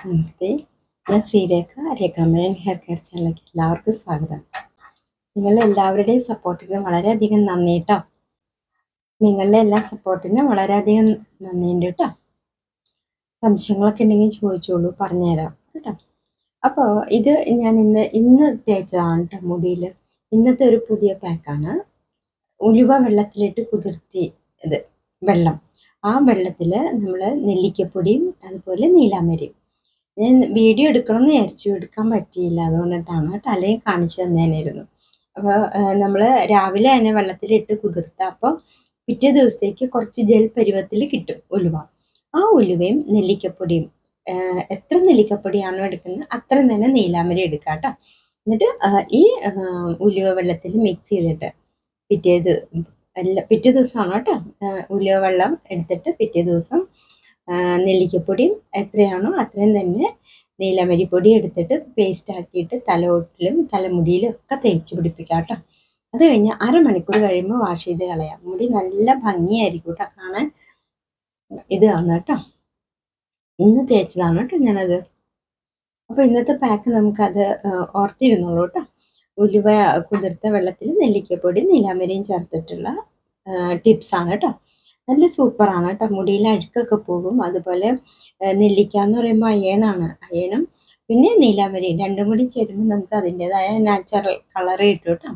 നമസ്തേ. ഞാൻ Sreerekha. രേഖാമേനോൻ hair care ചാനലിലേക്ക് എല്ലാവർക്കും സ്വാഗതം. നിങ്ങളുടെ എല്ലാവരുടെയും സപ്പോർട്ടിന് വളരെയധികം നന്ദി കേട്ടോ. നിങ്ങളുടെ എല്ലാ സപ്പോർട്ടിനും വളരെയധികം നന്ദിയുണ്ട് കേട്ടോ. സംശയങ്ങളൊക്കെ ഉണ്ടെങ്കിൽ ചോദിച്ചോളൂ, പറഞ്ഞുതരാം കേട്ടോ. അപ്പോൾ ഇത് ഞാൻ ഇന്ന് തേച്ചതാണ് കേട്ടോ മുടിയിൽ. ഇന്നത്തെ ഒരു പുതിയ പാക്കാണ്. ഉലുവ വെള്ളത്തിലിട്ട് കുതിർത്തി ഇത് വെള്ളം. ആ വെള്ളത്തിൽ നമ്മൾ നെല്ലിക്കപ്പൊടിയും അതുപോലെ നീലാമരിയും. ഞാൻ വീഡിയോ എടുക്കണമെന്ന് വിചാരിച്ചു, എടുക്കാൻ പറ്റിയില്ല. അതുകൊണ്ടിട്ടാണ് തലയിൽ കാണിച്ചു തന്നേനായിരുന്നു. അപ്പോൾ നമ്മൾ രാവിലെ തന്നെ വെള്ളത്തിലിട്ട് കുതിർത്ത അപ്പോൾ പിറ്റേ ദിവസത്തേക്ക് കുറച്ച് ജെൽ പരുവത്തിൽ കിട്ടും ഉലുവ. ആ ഉലുവയും നെല്ലിക്കപ്പൊടിയും, എത്ര നെല്ലിക്കപ്പൊടിയാണോ എടുക്കുന്നത് അത്രയും തന്നെ നീലാമരി എടുക്കുക കേട്ടോ. എന്നിട്ട് ഈ ഉലുവ വെള്ളത്തിൽ മിക്സ് ചെയ്തിട്ട് പിറ്റേ ദിവസമാണ് കേട്ടോ. ഉലുവ വെള്ളം എടുത്തിട്ട് പിറ്റേ ദിവസം നെല്ലിക്കപ്പൊടിയും എത്രയാണോ അത്രയും തന്നെ നീലമരി പൊടി എടുത്തിട്ട് പേസ്റ്റ് ആക്കിയിട്ട് തലയോട്ടിലും തലമുടിയിലും ഒക്കെ തേച്ച് പിടിപ്പിക്കാം കേട്ടോ. അത് കഴിഞ്ഞ് അരമണിക്കൂർ കഴിയുമ്പോൾ വാഷ് ചെയ്ത് കളയാം. മുടി നല്ല ഭംഗിയായിരിക്കും കേട്ടോ കാണാൻ. ഇതാണ് കേട്ടോ, ഇന്ന് തേച്ചതാണ് കേട്ടോ ഞാനത്. അപ്പോൾ ഇന്നത്തെ പാക്ക് നമുക്കത് ഓർത്തിരുന്നുള്ളൂ കേട്ടോ. ഉലുവ കുതിർത്ത വെള്ളത്തിൽ നെല്ലിക്കപ്പൊടി നീലാമരിയും ചേർത്തിട്ടുള്ള ടിപ്സാണ് കേട്ടോ. നല്ല സൂപ്പറാണ് കേട്ടോ. മുടിയിൽ അഴുക്കൊക്കെ പോകും. അതുപോലെ നെല്ലിക്ക എന്ന് പറയുമ്പോൾ അയണാണ്, അയണും പിന്നെ നീലാമരി രണ്ടും കൂടി ചേരുമ്പോൾ നമുക്ക് അതിൻ്റെതായ നാച്ചുറൽ കളർ കിട്ടും കേട്ടോ.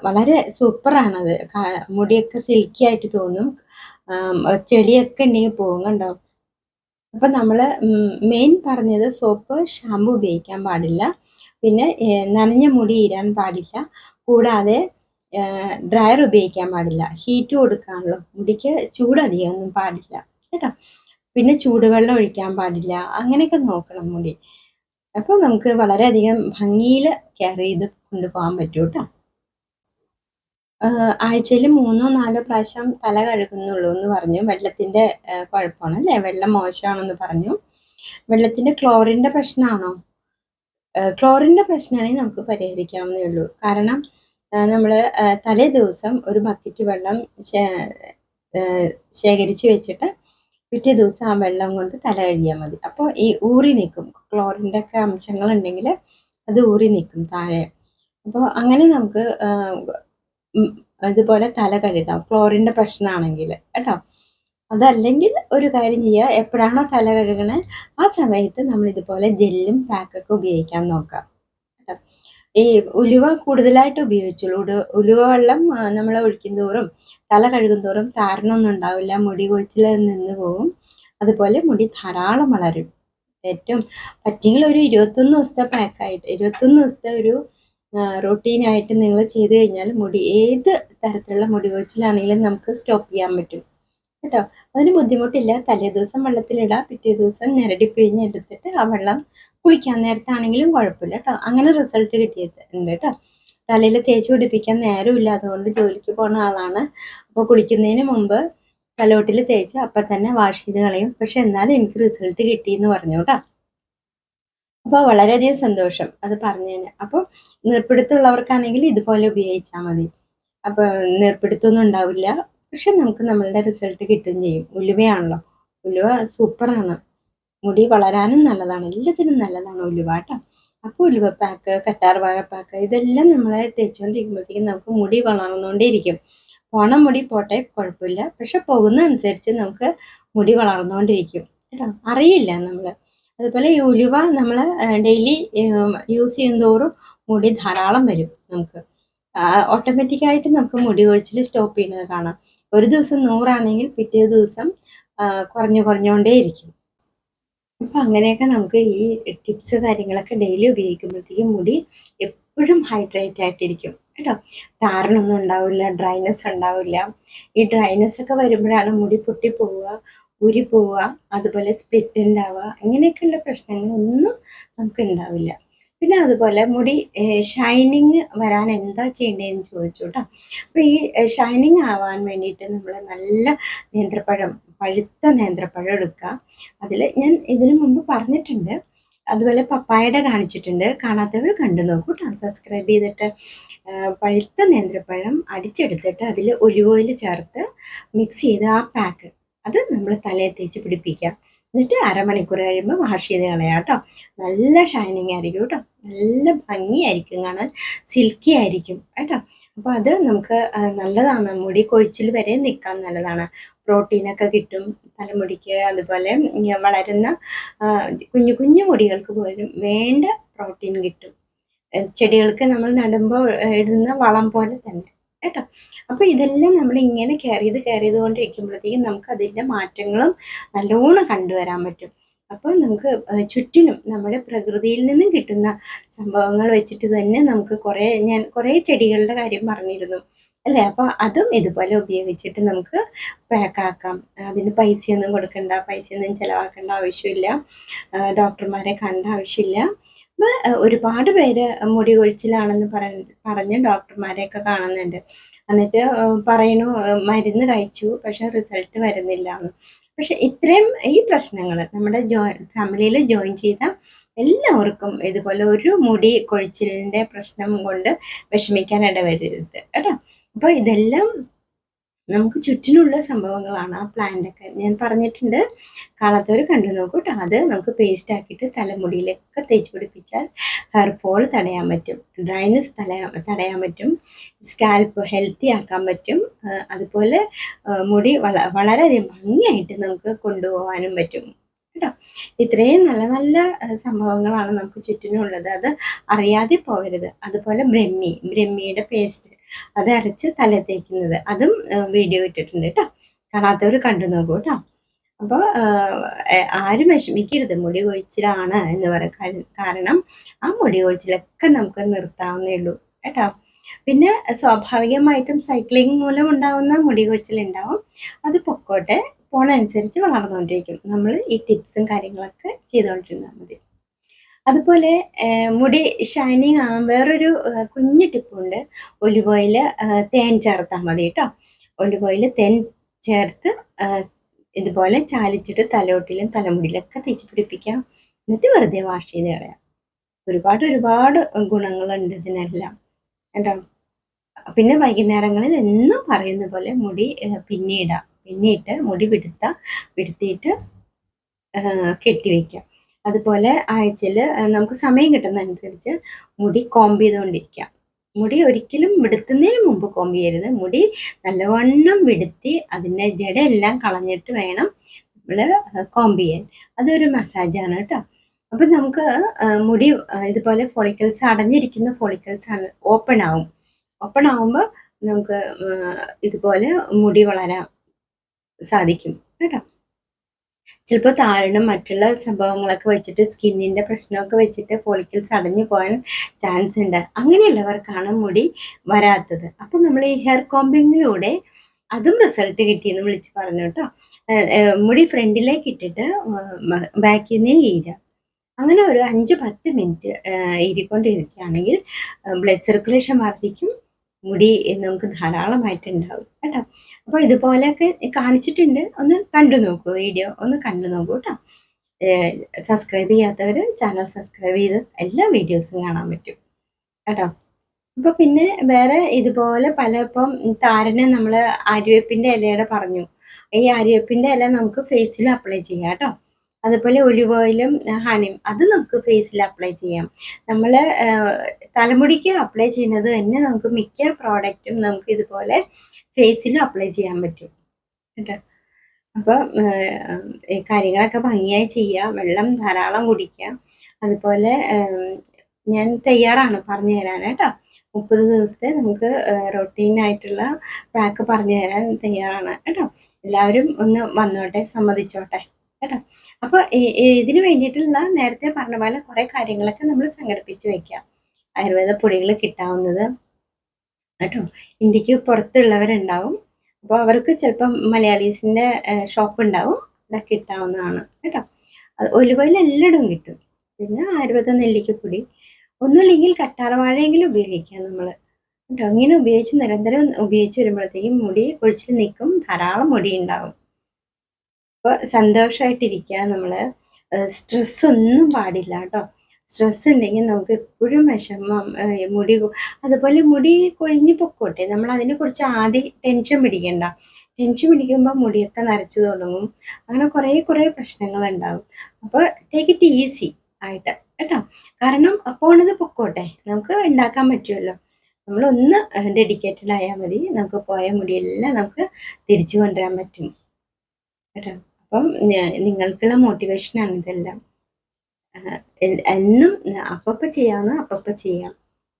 വളരെ സൂപ്പറാണത്. മുടിയൊക്കെ സിൽക്കി ആയിട്ട് തോന്നും. ചെളിയൊക്കെ ഉണ്ടെങ്കിൽ പോകും കണ്ടോ. അപ്പം നമ്മൾ മെയിൻ പറഞ്ഞത് സോപ്പ് ഷാമ്പു ഉപയോഗിക്കാൻ പാടില്ല, പിന്നെ നനഞ്ഞ മുടി ഈരാൻ പാടില്ല, കൂടാതെ ഡ്രയർ ഉപയോഗിക്കാൻ പാടില്ല. ഹീറ്റ് കൊടുക്കാണല്ലോ, മുടിക്ക് ചൂടധികം ഒന്നും പാടില്ല കേട്ടോ. പിന്നെ ചൂടുവെള്ളം ഒഴിക്കാൻ പാടില്ല. അങ്ങനെയൊക്കെ നോക്കണം മുടി. അപ്പോൾ നമുക്ക് വളരെയധികം ഭംഗിയിൽ കെയർ ചെയ്ത് കൊണ്ടുപോകാൻ പറ്റും കേട്ടോ. ആഴ്ചയിൽ 3-4 പ്രാവശ്യം തല കഴുകുന്നുള്ളൂ എന്ന് പറഞ്ഞു. വെള്ളത്തിൻ്റെ കുഴപ്പമാണ് അല്ലേ, വെള്ളം മോശമാണെന്ന് പറഞ്ഞു. വെള്ളത്തിൻ്റെ ക്ലോറിൻ്റെ പ്രശ്നമാണോ? ക്ലോറിൻ്റെ പ്രശ്നമാണെങ്കിൽ നമുക്ക് പരിഹരിക്കാവുന്നേ ഉള്ളൂ. കാരണം നമ്മൾ തലേ ദിവസം ഒരു ബക്കറ്റ് വെള്ളം ശേഖരിച്ച് വെച്ചിട്ട് പിറ്റേ ദിവസം ആ വെള്ളം കൊണ്ട് തല കഴുകിയാൽ മതി. അപ്പോൾ ഈ ഊറി നിൽക്കും, ക്ലോറിൻ്റെ ഒക്കെ അംശങ്ങളുണ്ടെങ്കിൽ അത് ഊറി നിൽക്കും താഴെ. അപ്പോൾ അങ്ങനെ നമുക്ക് ഇതുപോലെ തല കഴുകാം, ക്ലോറിൻ്റെ പ്രശ്നമാണെങ്കിൽ കേട്ടോ. അതല്ലെങ്കിൽ ഒരു കാര്യം ചെയ്യുക, എപ്പോഴാണോ തല കഴുകണേ ആ സമയത്ത് നമ്മൾ ഇതുപോലെ ജെല്ലും പാക്കൊക്കെ ഉപയോഗിക്കാൻ നോക്കാം കേട്ടോ. ഈ ഉലുവ കൂടുതലായിട്ട് ഉപയോഗിച്ചുള്ളൂ. ഉലുവ വെള്ളം നമ്മൾ ഒഴിക്കും തോറും തല കഴുകും തോറും താരനൊന്നും ഉണ്ടാവില്ല, മുടി കൊഴിച്ചിൽ നിന്ന് പോകും. അതുപോലെ മുടി ധാരാളം വളരും. ഏറ്റവും പറ്റിയെങ്കിൽ ഒരു 21 ദിവസത്തെ പാക്കായിട്ട് 21 ദിവസത്തെ ഒരു റൊട്ടീനായിട്ട് നിങ്ങൾ ചെയ്ത് കഴിഞ്ഞാൽ മുടി ഏത് തരത്തിലുള്ള മുടി കൊഴിച്ചിലാണെങ്കിലും നമുക്ക് സ്റ്റോപ്പ് ചെയ്യാൻ പറ്റും കേട്ടോ. അതിന് ബുദ്ധിമുട്ടില്ല. തലേ ദിവസം വെള്ളത്തിലിടാം, പിറ്റേ ദിവസം ഞെരടി പിഴിഞ്ഞെടുത്തിട്ട് ആ വെള്ളം കുളിക്കാൻ നേരത്താണെങ്കിലും കുഴപ്പമില്ല കേട്ടോ. അങ്ങനെ റിസൾട്ട് കിട്ടിയിട്ടുണ്ട് കേട്ടോ. തലയിൽ തേച്ച് പിടിപ്പിക്കാൻ നേരമില്ല, അതുകൊണ്ട് ജോലിക്ക് പോകുന്ന ആളാണ്. അപ്പോൾ കുളിക്കുന്നതിന് മുമ്പ് തലോട്ടിൽ തേച്ച് അപ്പം തന്നെ വാഷ് ചെയ്ത് കളയും. പക്ഷെ എന്നാലും എനിക്ക് റിസൾട്ട് കിട്ടിയെന്ന് പറഞ്ഞു കേട്ടോ. അപ്പോൾ വളരെയധികം സന്തോഷം അത് പറഞ്ഞതിന്. അപ്പോൾ നീർപ്പിടുത്തമുള്ളവർക്കാണെങ്കിൽ ഇതുപോലെ ഉപയോഗിച്ചാൽ മതി. അപ്പോൾ നീർപ്പിടുത്തമൊന്നും ഉണ്ടാവില്ല, പക്ഷെ നമുക്ക് നമ്മളുടെ റിസൾട്ട് കിട്ടുകയും ചെയ്യും. ഉലുവയാണല്ലോ, ഉലുവ സൂപ്പറാണ്. മുടി വളരാനും നല്ലതാണ്, എല്ലാത്തിനും നല്ലതാണ് ഉലുവ കേട്ടോ. അപ്പോൾ ഉലുവ പാക്ക്, കറ്റാർവാഴ പാക്ക് ഇതെല്ലാം നമ്മൾ തേച്ചുകൊണ്ടിരിക്കുമ്പോഴത്തേക്കും നമുക്ക് മുടി വളർന്നുകൊണ്ടേയിരിക്കും. പോണ മുടി പോട്ടെ കുഴപ്പമില്ല, പക്ഷെ പോകുന്ന അനുസരിച്ച് നമുക്ക് മുടി വളർന്നുകൊണ്ടിരിക്കും കേട്ടോ, അറിയില്ല നമ്മൾ. അതുപോലെ ഈ ഉലുവ നമ്മൾ ഡെയിലി യൂസ് ചെയ്യുന്തോറും മുടി ധാരാളം വരും നമുക്ക്. ഓട്ടോമാറ്റിക്കായിട്ട് നമുക്ക് മുടി കൊഴിച്ചിൽ സ്റ്റോപ്പ് ചെയ്യുന്നത് കാണാം. ഒരു ദിവസം 100 ആണെങ്കിൽ പിറ്റേ ദിവസം കുറഞ്ഞുകൊണ്ടേ ഇരിക്കും. അപ്പം അങ്ങനെയൊക്കെ നമുക്ക് ഈ ടിപ്സ് കാര്യങ്ങളൊക്കെ ഡെയിലി ഉപയോഗിക്കുമ്പോഴത്തേക്കും മുടി എപ്പോഴും ഹൈഡ്രേറ്റ് ആയിട്ടിരിക്കും കേട്ടോ. താരനൊന്നും ഉണ്ടാവില്ല, ഡ്രൈനെസ് ഉണ്ടാവില്ല. ഈ ഡ്രൈനെസ് ഒക്കെ വരുമ്പോഴാണ് മുടി പൊട്ടിപ്പോവുക, ഊരിപ്പോവുക, അതുപോലെ സ്പ്ലിറ്റ് ഉണ്ടാവുക, ഇങ്ങനെയൊക്കെയുള്ള പ്രശ്നങ്ങളൊന്നും നമുക്ക് ഉണ്ടാവില്ല. പിന്നെ അതുപോലെ മുടി ഷൈനിങ് വരാൻ എന്താ ചെയ്യേണ്ടതെന്ന് ചോദിച്ചു കേട്ടോ. അപ്പോൾ ഈ ഷൈനിങ് ആവാൻ വേണ്ടിയിട്ട് നമ്മൾ നല്ല നേന്ത്രപ്പഴം, പഴുത്ത നേന്ത്രപ്പഴം എടുക്കുക. അതിൽ ഞാൻ ഇതിനു മുമ്പ് പറഞ്ഞിട്ടുണ്ട്. അതുപോലെ പപ്പായയുടെ കാണിച്ചിട്ടുണ്ട്, കാണാത്തവർ കണ്ടു നോക്കൂ കേട്ടോ. സബ്സ്ക്രൈബ് ചെയ്തിട്ട് പഴുത്ത നേന്ത്രപ്പഴം അടിച്ചെടുത്തിട്ട് അതിൽ ഒലിവ് ഓയിൽ ചേർത്ത് മിക്സ് ചെയ്ത് ആ പാക്ക് അത് നമ്മൾ തലയിൽ തേച്ച് പിടിപ്പിക്കുക. എന്നിട്ട് അരമണിക്കൂർ കഴിയുമ്പോൾ വാഷ് ചെയ്ത് കളയാം കേട്ടോ. നല്ല ഷൈനിങ് ആയിരിക്കും കേട്ടോ, നല്ല ഭംഗിയായിരിക്കും കാണാൻ, സിൽക്കി ആയിരിക്കും കേട്ടോ. അപ്പോൾ അത് നമുക്ക് നല്ലതാണ്, മുടി കൊഴിച്ചിൽ വരെ നിൽക്കാൻ നല്ലതാണ്. പ്രോട്ടീനൊക്കെ കിട്ടും തലമുടിക്ക്. അതുപോലെ വളരുന്ന കുഞ്ഞു കുഞ്ഞു മുടികൾക്ക് പോലും വേണ്ട പ്രോട്ടീൻ കിട്ടും. ചെടികൾക്ക് നമ്മൾ നടുമ്പോൾ ഇടുന്ന വളം പോലെ തന്നെ കേട്ടോ. അപ്പോൾ ഇതെല്ലാം നമ്മൾ ഇങ്ങനെ കെയർ ചെയ്തുകൊണ്ടിരിക്കുമ്പോഴത്തേക്കും നമുക്ക് അതിൻ്റെ മാറ്റങ്ങളും നല്ലോണം കണ്ടുവരാൻ പറ്റും. അപ്പോൾ നമുക്ക് ചുറ്റിനും നമ്മുടെ പ്രകൃതിയിൽ നിന്നും കിട്ടുന്ന സംഭവങ്ങൾ വെച്ചിട്ട് തന്നെ നമുക്ക് ഞാൻ കുറേ ചെടികളുടെ കാര്യം പറഞ്ഞിരുന്നു അല്ലേ. അപ്പോൾ അതും ഇതുപോലെ ഉപയോഗിച്ചിട്ട് നമുക്ക് പാക്കാക്കാം. അതിന് പൈസയൊന്നും കൊടുക്കണ്ട, പൈസയൊന്നും ചിലവാക്കേണ്ട ആവശ്യമില്ല, ഡോക്ടർമാരെ കണ്ട ആവശ്യമില്ല. ഒരുപാട് പേര് മുടി കൊഴിച്ചിലാണെന്ന് പറഞ്ഞ് ഡോക്ടർമാരെയൊക്കെ കാണുന്നുണ്ട്. എന്നിട്ട് പറയണു മരുന്ന് കഴിച്ചു പക്ഷെ റിസൾട്ട് വരുന്നില്ല എന്ന്. പക്ഷെ ഇത്രയും ഈ പ്രശ്നങ്ങൾ നമ്മുടെ ഫാമിലിയിൽ ജോയിൻ ചെയ്ത എല്ലാവർക്കും ഇതുപോലെ ഒരു മുടി കൊഴിച്ചിലിൻ്റെ പ്രശ്നം കൊണ്ട് വിഷമിക്കാൻ ഇടവരരുത് കേട്ടോ. അപ്പോൾ ഇതെല്ലാം നമുക്ക് ചുറ്റിനുള്ള സംഭവങ്ങളാണ്. ആ പ്ലാന്റൊക്കെ ഞാൻ പറഞ്ഞിട്ടുണ്ട്, കാണാത്തവർ കണ്ടു നോക്കൂ കേട്ടോ. അത് നമുക്ക് പേസ്റ്റ് ആക്കിയിട്ട് തലമുടിയിലൊക്കെ തേച്ച് പിടിപ്പിച്ചാൽ ഹെയർ ഫോൾ തടയാൻ പറ്റും, ഡ്രൈനെസ് തടയാൻ പറ്റും, സ്കാൽപ്പ് ഹെൽത്തി ആക്കാൻ പറ്റും. അതുപോലെ മുടി വളരെയധികം ഭംഗിയായിട്ട് നമുക്ക് കൊണ്ടുപോകാനും പറ്റും കേട്ടോ. ഇത്രയും നല്ല നല്ല സംഭവങ്ങളാണ് നമുക്ക് ചുറ്റിനുള്ളത്, അത് അറിയാതെ പോകരുത്. അതുപോലെ ബ്രഹ്മിയുടെ പേസ്റ്റ് അത് അരച്ച് തല തേക്കുന്നത്, അതും വീഡിയോ ഇട്ടിട്ടുണ്ട് കേട്ടോ. കാണാത്തവർ കണ്ടു നോക്കൂ കേട്ടോ. അപ്പോൾ ആരും വിഷമിക്കരുത് മുടി കൊഴിച്ചിലാണ് എന്ന് പറയാൻ. കാരണം ആ മുടി കൊഴിച്ചിലൊക്കെ നമുക്ക് നിർത്താവുന്നേ ഉള്ളൂ കേട്ടോ. പിന്നെ സ്വാഭാവികമായിട്ടും സൈക്ലിംഗ് മൂലം ഉണ്ടാകുന്ന മുടി കൊഴിച്ചിലുണ്ടാവും, അത് പൊക്കോട്ടെ, പോണനുസരിച്ച് വളർന്നുകൊണ്ടിരിക്കും. നമ്മൾ ഈ ടിപ്സും കാര്യങ്ങളൊക്കെ ചെയ്തുകൊണ്ടിരുന്നാൽ മതി. അതുപോലെ മുടി ഷൈനിങ് ആകാൻ വേറൊരു കുഞ്ഞു ടിപ്പുണ്ട്. ഒലിവ് ഓയിൽ തേൻ ചേർത്താൽ മതി കേട്ടോ. ഒലിവ് ഓയിൽ തേൻ ചേർത്ത് ഇതുപോലെ ചാലിച്ചിട്ട് തലയോട്ടിലും തലമുടിയിലൊക്കെ തേച്ച് പിടിപ്പിക്കാം. എന്നിട്ട് വെറുതെ വാഷ് ചെയ്ത് കളയാം. ഒരുപാട് ഗുണങ്ങളുണ്ട് ഇതിനെല്ലാം കേട്ടോ. പിന്നെ വൈകുന്നേരങ്ങളിൽ എന്നും പറയുന്ന പോലെ മുടി പിന്നിയിട്ട് മുടി വിടുത്തിയിട്ട് കെട്ടിവെക്കാം. അതുപോലെ ആഴ്ചയിൽ നമുക്ക് സമയം കിട്ടുന്നതനുസരിച്ച് മുടി കോംബ് ചെയ്തുകൊണ്ടിരിക്കാം. മുടി ഒരിക്കലും വിടുത്തുന്നതിന് മുമ്പ് കോംബ് ചെയ്യരുത്. മുടി നല്ലവണ്ണം വിടുത്തി അതിൻ്റെ ജടയെല്ലാം കളഞ്ഞിട്ട് വേണം നമ്മൾ കോംബ് ചെയ്യാൻ. അതൊരു മസാജാണ് കേട്ടോ. അപ്പം നമുക്ക് മുടി ഇതുപോലെ ഫോളിക്കിൾസ് അടഞ്ഞിരിക്കുന്ന ഫോളിക്കിൾസ് ആണ് ഓപ്പൺ ആവുമ്പോൾ നമുക്ക് ഇതുപോലെ മുടി വളരാൻ സാധിക്കും കേട്ടോ. ചിലപ്പോൾ താരനും മറ്റുള്ള സംഭവങ്ങളൊക്കെ വെച്ചിട്ട് സ്കിന്നിൻ്റെ പ്രശ്നമൊക്കെ വെച്ചിട്ട് ഫോളിക്കിൾസ് അടഞ്ഞു പോകാൻ ചാൻസ് ഉണ്ട്. അങ്ങനെയുള്ളവർക്കാണ് മുടി വരാത്തത്. അപ്പം നമ്മൾ ഈ ഹെയർ കോമ്പിങ്ങിലൂടെ അതും റിസൾട്ട് കിട്ടിയെന്ന് വിളിച്ച് പറഞ്ഞു കേട്ടോ. മുടി ഫ്രണ്ടിലേക്ക് ഇട്ടിട്ട് ബാക്കിൽ നിന്ന് ഈരുക. അങ്ങനെ ഒരു 5-10 മിനിറ്റ് ഈരിക്കൊണ്ടിരിക്കുകയാണെങ്കിൽ ബ്ലഡ് സർക്കുലേഷൻ വർദ്ധിക്കും, മുടി നമുക്ക് ധാരാളമായിട്ടുണ്ടാവും കേട്ടോ. അപ്പോൾ ഇതുപോലെയൊക്കെ കാണിച്ചിട്ടുണ്ട്, ഒന്ന് കണ്ടു നോക്കൂ, വീഡിയോ ഒന്ന് കണ്ടു നോക്കൂ കേട്ടോ. സബ്സ്ക്രൈബ് ചെയ്യാത്തവർ ചാനൽ സബ്സ്ക്രൈബ് ചെയ്ത് എല്ലാ വീഡിയോസും കാണാൻ പറ്റും കേട്ടോ. അപ്പോൾ പിന്നെ വേറെ ഇതുപോലെ ഇപ്പം താരന് നമ്മൾ ആര്യവേപ്പിൻ്റെ ഇലയുടെ പറഞ്ഞു. ഈ ആര്യവേപ്പിൻ്റെ ഇല നമുക്ക് ഫേസിൽ അപ്ലൈ ചെയ്യാം കേട്ടോ. അതുപോലെ ഒലിവ് ഓയിലും ഹണിയും അത് നമുക്ക് ഫേസിൽ അപ്ലൈ ചെയ്യാം. നമ്മൾ തലമുടിക്ക് അപ്ലൈ ചെയ്യുന്നത് തന്നെ നമുക്ക് മിക്ക പ്രോഡക്റ്റും നമുക്ക് ഇതുപോലെ ഫേസിലും അപ്ലൈ ചെയ്യാൻ പറ്റും കേട്ടോ. അപ്പോൾ കാര്യങ്ങളൊക്കെ ഭംഗിയായി ചെയ്യുക, വെള്ളം ധാരാളം കുടിക്കുക. അതുപോലെ ഞാൻ തയ്യാറാണ് പറഞ്ഞു തരാൻ കേട്ടോ. 30 ദിവസത്തെ നമുക്ക് റൊട്ടീനായിട്ടുള്ള പാക്ക് പറഞ്ഞു തരാൻ തയ്യാറാണ് കേട്ടോ. എല്ലാവരും ഒന്ന് വന്നോട്ടെ, സമ്മതിച്ചോട്ടെ കേട്ടോ. അപ്പോൾ ഇതിന് വേണ്ടിയിട്ടുള്ള നേരത്തെ പറഞ്ഞ പോലെ കുറേ കാര്യങ്ങളൊക്കെ നമ്മൾ സംഘടിപ്പിച്ച് വെക്കാം. ആയുർവേദ പൊടികൾ കിട്ടാവുന്നത് കേട്ടോ. ഇന്ത്യക്ക് പുറത്തുള്ളവരുണ്ടാവും, അപ്പോൾ അവർക്ക് ചിലപ്പം മലയാളീസിൻ്റെ ഷോപ്പ് ഉണ്ടാവും, അതൊക്കെ കിട്ടാവുന്നതാണ് കേട്ടോ. അത് ഒലിവ് ഓയിൽ എല്ലായിടവും കിട്ടും. പിന്നെ ആയുർവേദ നെല്ലിക്കപ്പൊടി, ഒന്നുമില്ലെങ്കിൽ കറ്റാർവാഴയെങ്കിലും ഉപയോഗിക്കാം നമ്മൾ കേട്ടോ. ഇങ്ങനെ നിരന്തരം ഉപയോഗിച്ച് വരുമ്പോഴത്തേക്കും മുടി കൊഴിച്ചിൽ നിൽക്കും, ധാരാളം മുടി ഉണ്ടാകും. അപ്പോൾ സന്തോഷമായിട്ടിരിക്കുക. നമ്മൾ സ്ട്രെസ്സൊന്നും പാടില്ല കേട്ടോ. സ്ട്രെസ് ഉണ്ടെങ്കിൽ നമുക്ക് എപ്പോഴും വിഷമം, അതുപോലെ മുടി കൊഴിഞ്ഞു പൊക്കോട്ടെ, നമ്മൾ അതിനെക്കുറിച്ച് ആദ്യം ടെൻഷൻ പിടിക്കണ്ട. ടെൻഷൻ പിടിക്കുമ്പോൾ മുടിയൊക്കെ നരച്ചു തുടങ്ങും. അങ്ങനെ കുറേ പ്രശ്നങ്ങളുണ്ടാകും. അപ്പോൾ ടേക്ക് ഇറ്റ് ഈസി ആയിട്ട് കേട്ടോ. കാരണം പോണത് പൊക്കോട്ടെ, നമുക്ക് ഉണ്ടാക്കാൻ പറ്റുമല്ലോ. നമ്മളൊന്ന് ഡെഡിക്കേറ്റഡ് ആയാൽ മതി, നമുക്ക് പോയ മുടിയെല്ലാം നമുക്ക് തിരിച്ചു കൊണ്ടുവരാൻ പറ്റും കേട്ടോ. അപ്പം നിങ്ങൾക്കുള്ള മോട്ടിവേഷനാണ് ഇതെല്ലാം. എന്നും അപ്പപ്പോൾ ചെയ്യാവുന്ന അപ്പപ്പോൾ ചെയ്യാം,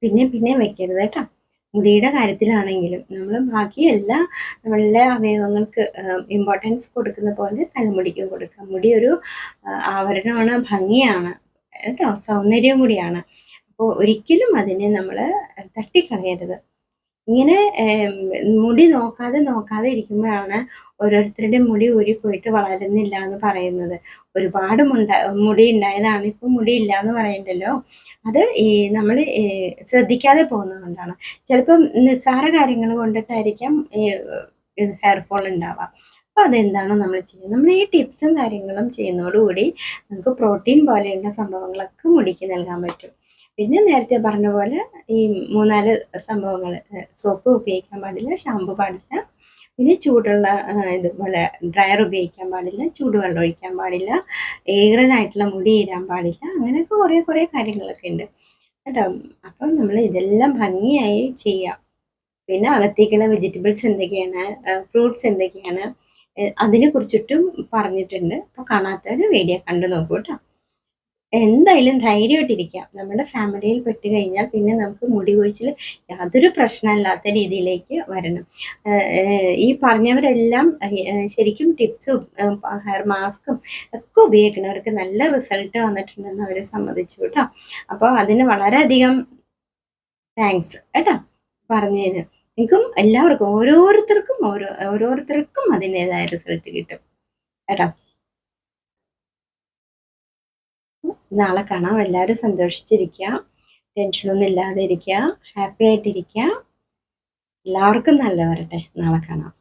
പിന്നെ വെക്കരുത് കേട്ടോ. മുടിയുടെ കാര്യത്തിലാണെങ്കിലും നമ്മൾ ബാക്കി എല്ലാ നമ്മളുടെ അവയവങ്ങൾക്ക് ഇമ്പോർട്ടൻസ് കൊടുക്കുന്ന പോലെ തലമുടിക്കും കൊടുക്കാം. മുടി ഒരു ആവരണമാണ്, ഭംഗിയാണ് കേട്ടോ, സൗന്ദര്യം കൂടിയാണ്. അപ്പോൾ ഒരിക്കലും അതിനെ നമ്മൾ തട്ടിക്കളയരുത്. ഇങ്ങനെ മുടി നോക്കാതെ ഇരിക്കുമ്പോഴാണ് ഓരോരുത്തരുടെയും മുടി ഊരിപ്പോയിട്ട് വളരുന്നില്ല എന്ന് പറയുന്നത്. ഒരുപാട് മുടി ഉണ്ടായതാണ് ഇപ്പം മുടിയില്ല എന്ന് പറയണ്ടല്ലോ. അത് ഈ നമ്മൾ ശ്രദ്ധിക്കാതെ പോകുന്നത് കൊണ്ടാണ്. ചിലപ്പം നിസ്സാര കാര്യങ്ങൾ കൊണ്ടിട്ടായിരിക്കാം ഹെയർ ഫോൾ ഉണ്ടാവുക. അപ്പോൾ അതെന്താണോ നമ്മൾ ചെയ്യുന്നത്, നമ്മൾ ഈ ടിപ്സും കാര്യങ്ങളും ചെയ്യുന്നതോടുകൂടി നമുക്ക് പ്രോട്ടീൻ പോലെയുള്ള സംഭവങ്ങളൊക്കെ മുടിക്ക് നൽകാൻ പറ്റും. പിന്നെ നേരത്തെ പറഞ്ഞ പോലെ ഈ 3-4 സംഭവങ്ങൾ, സോപ്പ് ഉപയോഗിക്കാൻ പാടില്ല, ഷാമ്പു പാടില്ല, പിന്നെ ചൂടുള്ള ഇതുപോലെ ഡ്രയർ ഉപയോഗിക്കാൻ പാടില്ല, ചൂടുവെള്ളം ഒഴിക്കാൻ പാടില്ല, ഈറനായിട്ടുള്ള മുടി ഈരാൻ പാടില്ല, അങ്ങനെയൊക്കെ കുറേ കാര്യങ്ങളൊക്കെ ഉണ്ട് കേട്ടോ. അപ്പം നമ്മൾ ഇതെല്ലാം ഭംഗിയായി ചെയ്യാം. പിന്നെ അകത്തേക്കുള്ള വെജിറ്റബിൾസ് എന്തൊക്കെയാണ്, ഫ്രൂട്ട്സ് എന്തൊക്കെയാണ്, അതിനെ കുറിച്ചിട്ടും പറഞ്ഞിട്ടുണ്ട്. അപ്പോൾ കാണാത്തവർ വീഡിയോ കണ്ടു നോക്കൂ കേട്ടോ. എന്തായാലും ധൈര്യമായിട്ടിരിക്കാം. നമ്മുടെ ഫാമിലിയിൽ പെട്ട് കഴിഞ്ഞാൽ പിന്നെ നമുക്ക് മുടി കൊഴിച്ചിൽ യാതൊരു പ്രശ്നമില്ലാത്ത രീതിയിലേക്ക് വരണം. ഈ പറഞ്ഞവരെല്ലാം ശരിക്കും ടിപ്സും ഹെയർ മാസ്കും ഒക്കെ ഉപയോഗിക്കുന്നവർക്ക് നല്ല റിസൾട്ട് വന്നിട്ടുണ്ടെന്ന് അവർ സമ്മതിച്ചു കേട്ടോ. അപ്പോൾ അതിന് വളരെയധികം താങ്ക്സ് കേട്ടോ പറഞ്ഞതിന്. നിങ്ങൾക്കും എല്ലാവർക്കും ഓരോരുത്തർക്കും അതിൻ്റെതായ റിസൾട്ട് കിട്ടും കേട്ടോ. നാളെ കാണാം. എല്ലാവരും സന്തോഷിച്ചിരിക്കുക, ടെൻഷനൊന്നും ഇല്ലാതെ ഇരിക്കുക, ഹാപ്പി ആയിട്ടിരിക്കുക. എല്ലാവർക്കും നല്ല വരട്ടെ. നാളെ കാണാം.